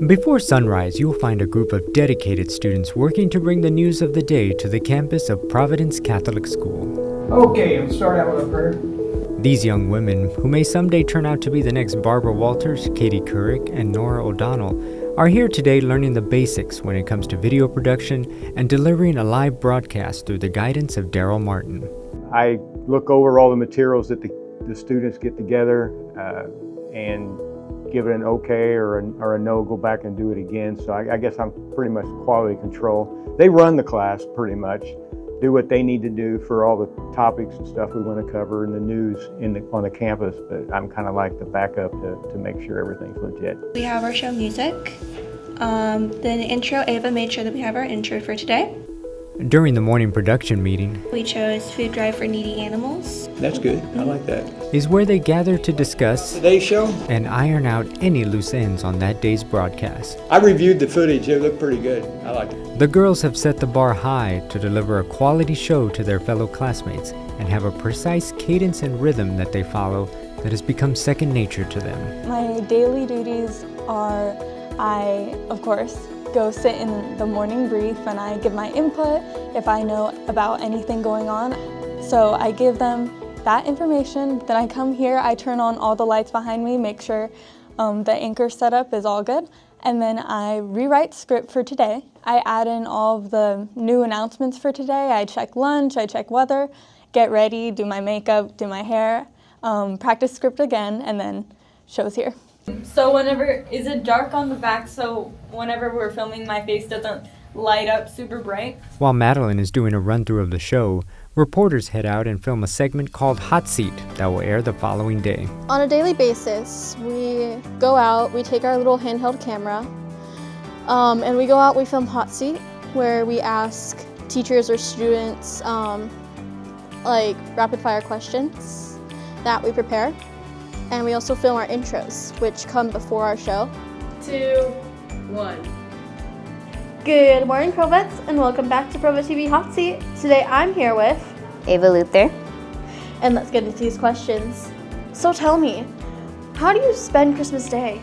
Before sunrise, you'll find a group of dedicated students working to bring the news of the day to the campus of Providence Catholic School. Okay, we'll start out with a prayer. These young women, who may someday turn out to be the next Barbara Walters, Katie Couric, and Nora O'Donnell, are here today learning the basics when it comes to video production and delivering a live broadcast through the guidance of Daryl Martin. I look over all the materials that the students get together and give it an okay or a no, go back and do it again. So I guess I'm pretty much quality control. They run the class pretty much, do what they need to do for all the topics and stuff we want to cover in the news on the campus, but I'm kind of like the backup to make sure everything's legit. We have our show music. Then the intro, Ava made sure that we have our intro for today. During the morning production meeting, We chose Food Drive for Needy Animals. That's good. I like that. is where they gather to discuss Today's show, and iron out any loose ends on that day's broadcast. I reviewed the footage. It looked pretty good. I liked it. The girls have set the bar high to deliver a quality show to their fellow classmates and have a precise cadence and rhythm that they follow that has become second nature to them. My daily duties are I, of course, go sit in the morning brief and I give my input if I know about anything going on. So I give them that information, then I come here, I turn on all the lights behind me, make sure the anchor setup is all good, and then I rewrite script for today. I add in all of the new announcements for today. I check lunch, I check weather, get ready, do my makeup, do my hair, practice script again, and then show's here. So is it dark on the back so whenever we're filming my face doesn't light up super bright? While Madeline is doing a run-through of the show, reporters head out and film a segment called Hot Seat that will air the following day. On a daily basis, we go out, we take our little handheld camera, and we go out, we film Hot Seat, where we ask teachers or students like rapid fire questions that we prepare. And we also film our intros, which come before our show. 2, 1. Good morning, Provets, and welcome back to Provet TV Hot Seat. Today I'm here with Ava Luther. And let's get into these questions. So tell me, how do you spend Christmas Day?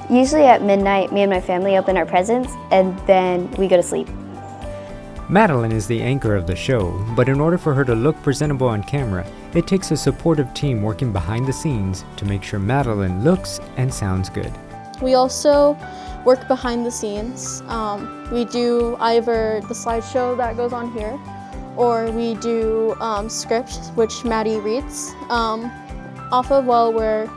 Usually at midnight, me and my family open our presents and then we go to sleep. Madeline is the anchor of the show, but in order for her to look presentable on camera, it takes a supportive team working behind the scenes to make sure Madeline looks and sounds good. We also work behind the scenes. We do either the slideshow that goes on here, or we do script, which Maddie reads off of while we're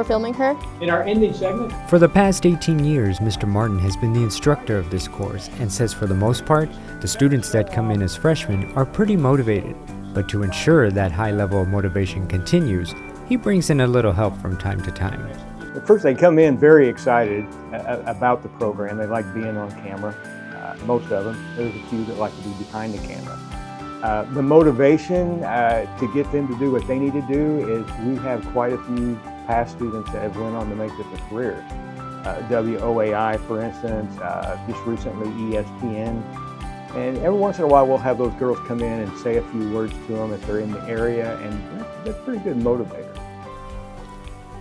filming her. In our ending segment, For the past 18 years, Mr. Martin has been the instructor of this course and says for the most part, the students that come in as freshmen are pretty motivated. But to ensure that high level of motivation continues, he brings in a little help from time to time. First, they come in very excited about the program. They like being on camera, most of them. There's a few that like to be behind the camera. The motivation to get them to do what they need to do is we have quite a few past students that have went on to make this a career. WOAI, for instance, just recently ESPN. And every once in a while we'll have those girls come in and say a few words to them if they're in the area, and that's a pretty good motivator.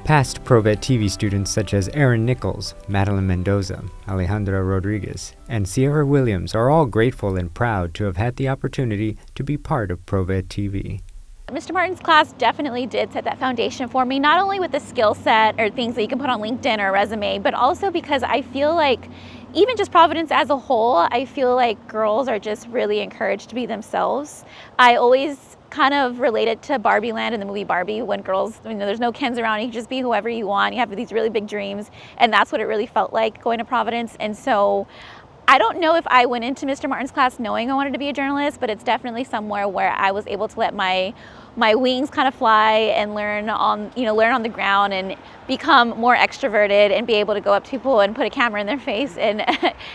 Past Provet TV students such as Erin Nichols, Madeline Mendoza, Alejandra Rodriguez, and Sierra Williams are all grateful and proud to have had the opportunity to be part of Provet TV. Mr. Martin's class definitely did set that foundation for me, not only with the skill set or things that you can put on LinkedIn or a resume, but also because I feel like even just Providence as a whole, I feel like girls are just really encouraged to be themselves. I always kind of related to Barbie Land in the movie Barbie, when girls, there's no Kens around, you can just be whoever you want, you have these really big dreams, and that's what it really felt like going to Providence. And so I don't know if I went into Mr. Martin's class knowing I wanted to be a journalist, but it's definitely somewhere where I was able to let my wings kind of fly and learn on the ground and become more extroverted and be able to go up to people and put a camera in their face and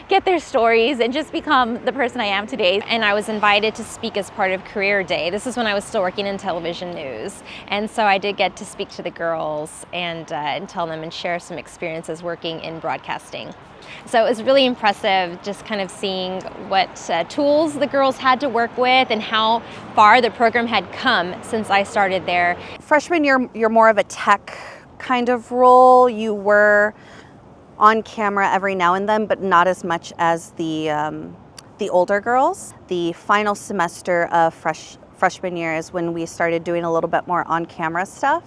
get their stories and just become the person I am today. And I was invited to speak as part of Career Day. This is when I was still working in television news. And so I did get to speak to the girls and tell them and share some experiences working in broadcasting. So it was really impressive just kind of seeing what tools the girls had to work with and how far the program had come since I started there. Freshman year, you're more of a tech kind of role. You were on camera every now and then, but not as much as the older girls. The final semester of freshman year is when we started doing a little bit more on-camera stuff.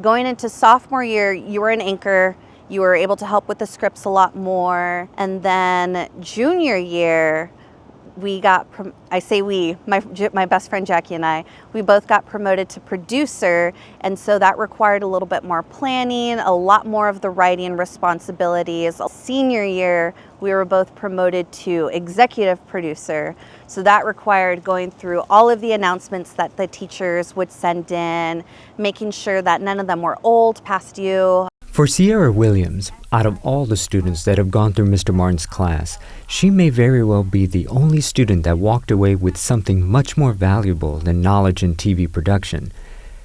Going into sophomore year, you were an anchor. You were able to help with the scripts a lot more. And then junior year, we got, I say we, my best friend Jackie and I, we both got promoted to producer, and so that required a little bit more planning, a lot more of the writing responsibilities. Senior year, we were both promoted to executive producer, so that required going through all of the announcements that the teachers would send in, making sure that none of them were old, past due. For Sierra Williams, out of all the students that have gone through Mr. Martin's class, she may very well be the only student that walked away with something much more valuable than knowledge in TV production,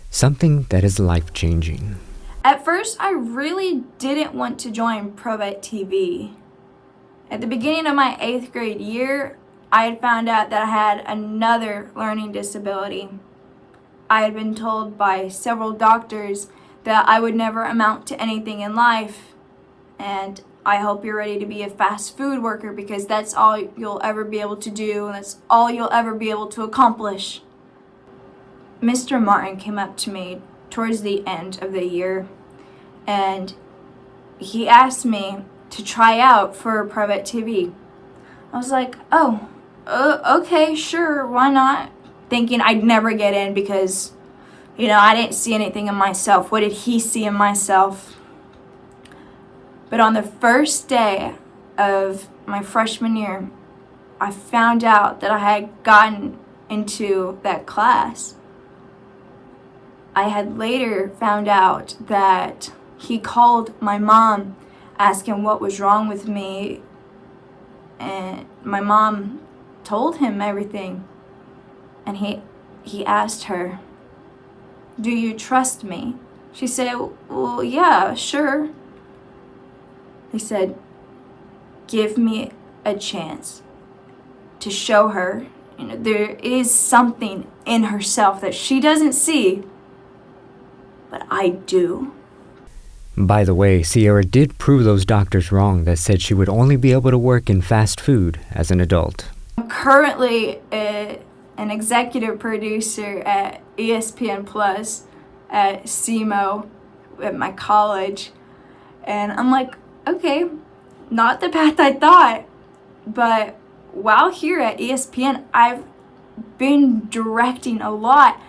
something that is life-changing. At first, I really didn't want to join Provet TV. At the beginning of my 8th grade year, I had found out that I had another learning disability. I had been told by several doctors that I would never amount to anything in life, and I hope you're ready to be a fast food worker because that's all you'll ever be able to do and that's all you'll ever be able to accomplish. Mr. Martin came up to me towards the end of the year and he asked me to try out for Provet TV. I was like, okay, sure, why not? Thinking I'd never get in because I didn't see anything in myself. What did he see in myself? But on the first day of my freshman year, I found out that I had gotten into that class. I had later found out that he called my mom asking what was wrong with me, and my mom told him everything, and he asked her, "Do you trust me?" She said, "Well, yeah, sure." He said, "Give me a chance to show her, there is something in herself that she doesn't see, but I do." By the way, Sierra did prove those doctors wrong that said she would only be able to work in fast food as an adult. I'm currently an executive producer at ESPN Plus at SEMO at my college, and I'm like, okay, not the path I thought, but while here at ESPN, I've been directing a lot.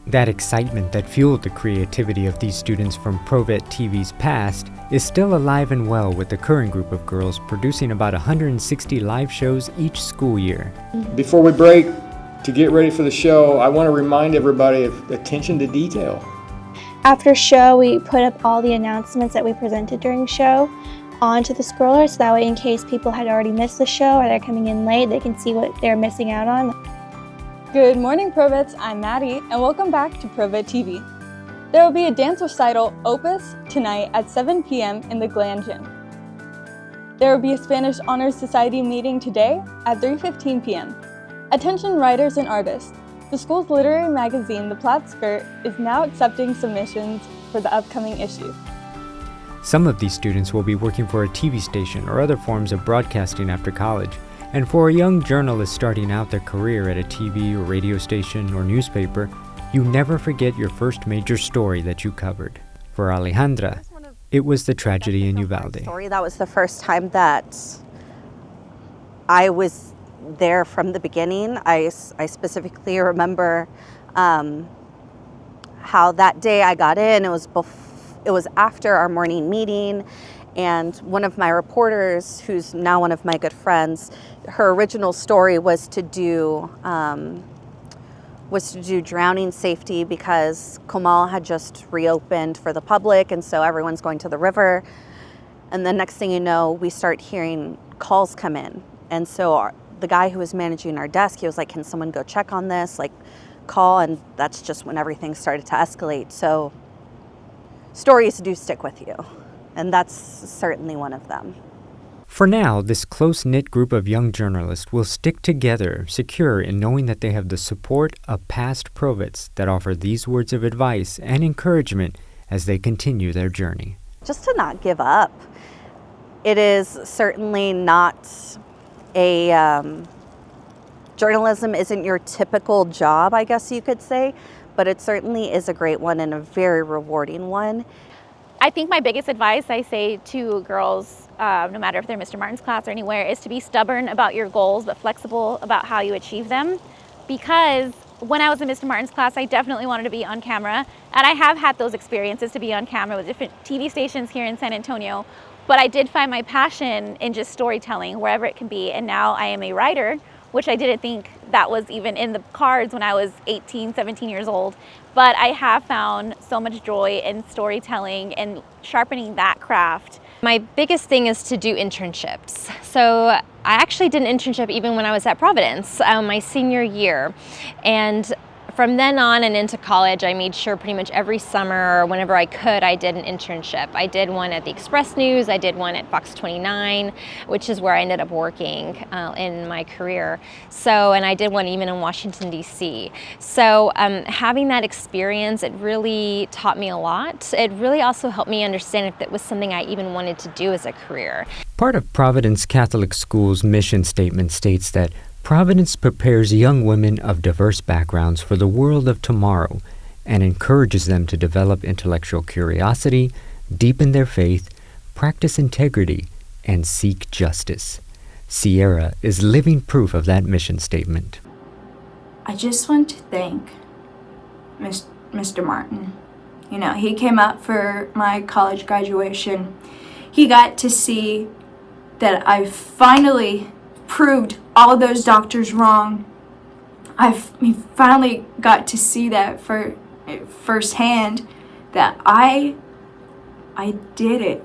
That excitement that fueled the creativity of these students from Provet TV's past is still alive and well with the current group of girls producing about 160 live shows each school year. Before we break, to get ready for the show, I want to remind everybody of attention to detail. After show, we put up all the announcements that we presented during show onto the scroller, so that way in case people had already missed the show or they're coming in late, they can see what they're missing out on. Good morning, Provets. I'm Maddie, and welcome back to Provet TV. There will be a dance recital, Opus, tonight at 7 p.m. in the Gland Gym. There will be a Spanish Honors Society meeting today at 3:15 p.m. Attention writers and artists. The school's literary magazine, The Plaid Skirt, is now accepting submissions for the upcoming issue. Some of these students will be working for a TV station or other forms of broadcasting after college. And for a young journalist starting out their career at a TV or radio station or newspaper, you never forget your first major story that you covered. For Alejandra, it was the tragedy in Uvalde. That was the first time that I was there from the beginning. I specifically remember how that day I got in. It was after our morning meeting, and one of my reporters, who's now one of my good friends, her original story was to do drowning safety because Comal had just reopened for the public, and so everyone's going to the river. And the next thing you know, we start hearing calls come in, and so the guy who was managing our desk, he was like, "Can someone go check on this? Like, call." And that's just when everything started to escalate. So stories do stick with you, and that's certainly one of them. For now, this close-knit group of young journalists will stick together, secure in knowing that they have the support of past Provets that offer these words of advice and encouragement as they continue their journey. Just to not give up. It is certainly not journalism isn't your typical job, I guess you could say, but it certainly is a great one and a very rewarding one. I think my biggest advice I say to girls, no matter if they're Mr. Martin's class or anywhere, is to be stubborn about your goals, but flexible about how you achieve them. Because when I was in Mr. Martin's class, I definitely wanted to be on camera, and I have had those experiences to be on camera with different TV stations here in San Antonio, but I did find my passion in just storytelling, wherever it can be, and now I am a writer, which I didn't think that was even in the cards when I was 18, 17 years old. But I have found so much joy in storytelling and sharpening that craft. My biggest thing is to do internships. So I actually did an internship even when I was at Providence, my senior year. And from then on and into college, I made sure pretty much every summer or whenever I could, I did an internship. I did one at the Express News, I did one at Fox 29, which is where I ended up working in my career. So, and I did one even in Washington, D.C. So having that experience, it really taught me a lot. It really also helped me understand if that was something I even wanted to do as a career. Part of Providence Catholic School's mission statement states that Providence prepares young women of diverse backgrounds for the world of tomorrow and encourages them to develop intellectual curiosity, deepen their faith, practice integrity, and seek justice. Sierra is living proof of that mission statement. I just want to thank Mr. Martin. You know, he came up for my college graduation. He got to see that I finally proved all those doctors wrong. He finally got to see that for firsthand, that I did it.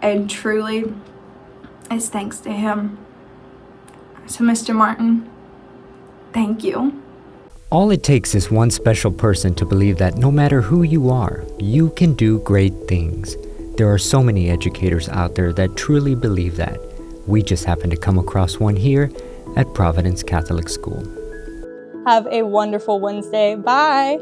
And truly, it's thanks to him. So Mr. Martin, thank you. All it takes is one special person to believe that no matter who you are, you can do great things. There are so many educators out there that truly believe that. We just happened to come across one here at Providence Catholic School. Have a wonderful Wednesday. Bye.